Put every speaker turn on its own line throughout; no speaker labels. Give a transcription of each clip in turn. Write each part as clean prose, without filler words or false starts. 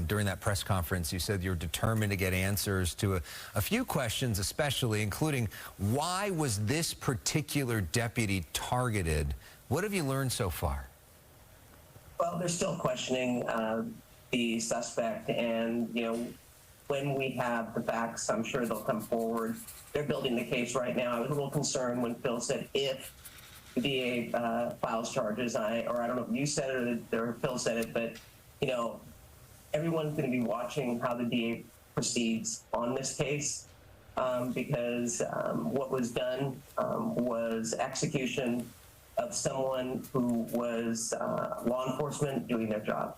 during that press conference, you said you're determined to get answers to a few questions, especially including why was this particular deputy targeted? What have you learned so far?
Well, they're still questioning the suspect, and when we have the facts, I'm sure they'll come forward. They're building the case right now. I was a little concerned when Phil said if the DA files charges. I don't know if you said it or Phil said it, but everyone's going to be watching how the DA proceeds on this case because what was done was execution of someone who was law enforcement doing their job.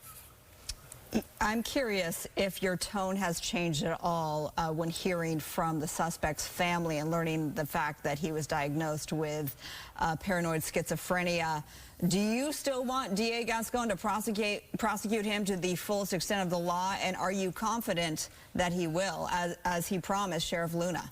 I'm curious if your tone has changed at all when hearing from the suspect's family and learning the fact that he was diagnosed with paranoid schizophrenia. Do you still want DA Gascon to prosecute him to the fullest extent of the law, and are you confident that he will, as he promised Sheriff Luna?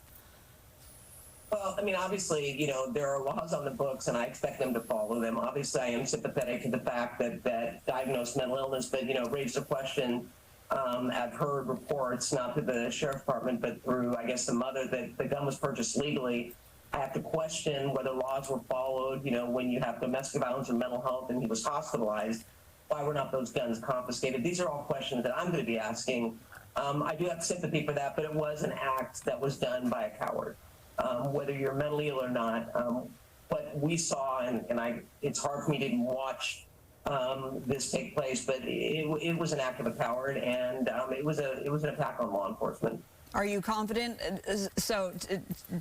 Well, I mean, obviously, there are laws on the books, and I expect them to follow them. Obviously, I am sympathetic to the fact that diagnosed mental illness, but, raised a question. I've heard reports, not through the sheriff's department, but through, I guess, the mother, that the gun was purchased legally. I have to question whether laws were followed, when you have domestic violence or mental health and he was hospitalized. Why were not those guns confiscated? These are all questions that I'm going to be asking. I do have sympathy for that, but it was an act that was done by a coward. Whether you're mentally ill or not, what we saw, and it's hard for me to watch this take place, but it was an act of a coward, and it was an attack on law enforcement.
Are you confident? So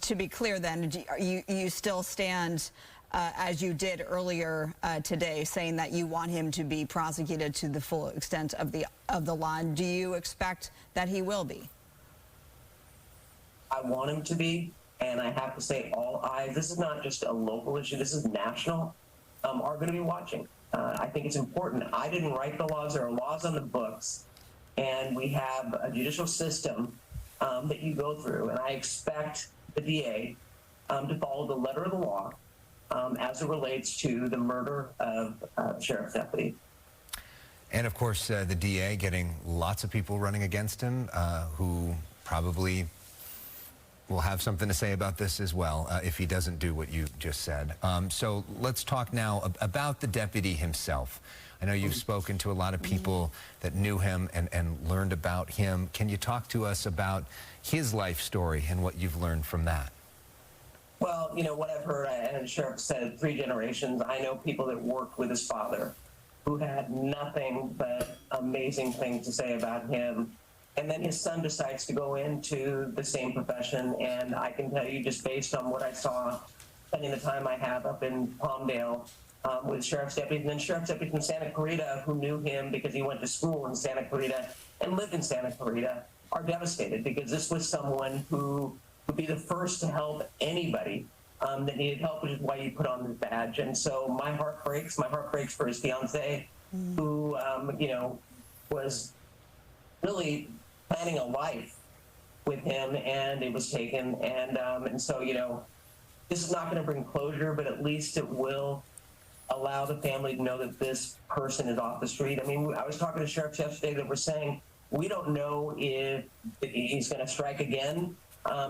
to be clear then, you still stand as you did earlier today, saying that you want him to be prosecuted to the full extent of the law. Do you expect that he will be?
I want him to be. And I have to say, all eyes, this is not just a local issue, this is national, are going to be watching. I think it's important. I didn't write the laws. There are laws on the books, and we have a judicial system that you go through. And I expect the DA to follow the letter of the law as it relates to the murder of sheriff's deputy.
And, of course, the DA getting lots of people running against him who probably will have something to say about this as well if he doesn't do what you just said. So let's talk now about the deputy himself. I know you've spoken to a lot of people that knew him and learned about him. Can you talk to us about his life story and what you've learned from that?
Well, what I've heard, and the sheriff said 3 generations, I know people that worked with his father who had nothing but amazing things to say about him. And then his son decides to go into the same profession, and I can tell you, just based on what I saw, spending the time I have up in Palmdale with sheriff's deputies, and then sheriff's deputies from Santa Clarita who knew him because he went to school in Santa Clarita and lived in Santa Clarita, are devastated because this was someone who would be the first to help anybody that needed help, which is why you put on this badge. And so my heart breaks. My heart breaks for his fiance, who was really planning a life with him, and it was taken. And so, this is not going to bring closure, but at least it will allow the family to know that this person is off the street. I mean, I was talking to sheriffs yesterday that were saying, we don't know if he's going to strike again.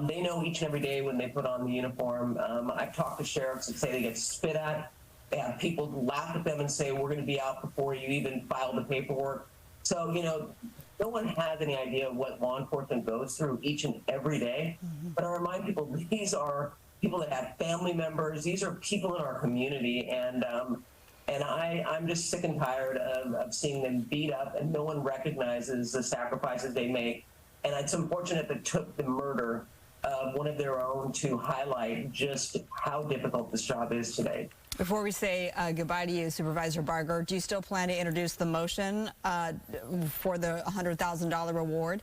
They know each and every day when they put on the uniform. I've talked to sheriffs that say they get spit at. They have people laugh at them and say, we're going to be out before you even file the paperwork. So, no one has any idea what law enforcement goes through each and every day. But I remind people, these are people that have family members. These are people in our community. And I'm just sick and tired of seeing them beat up, and no one recognizes the sacrifices they make. And it's unfortunate that it took the murder of one of their own to highlight just how difficult this job is today.
Before we say goodbye to you, Supervisor Barger, do you still plan to introduce the motion for the $100,000 reward?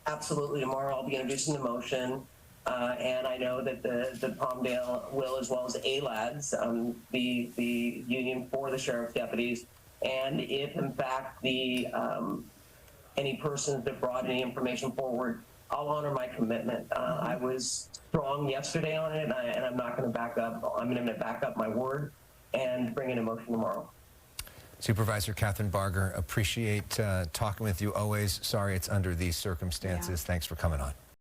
Absolutely. Tomorrow I'll be introducing the motion. And I know that the Palmdale will, as well as ALADS, the union for the sheriff's deputies. And if, in fact, any persons that brought any information forward, I'll honor my commitment. I was strong yesterday on it, and I'm not going to back up. I'm going to back up my word and bring in a motion tomorrow.
Supervisor Kathryn Barger, appreciate talking with you always. Sorry it's under these circumstances.
Yeah.
Thanks for coming on.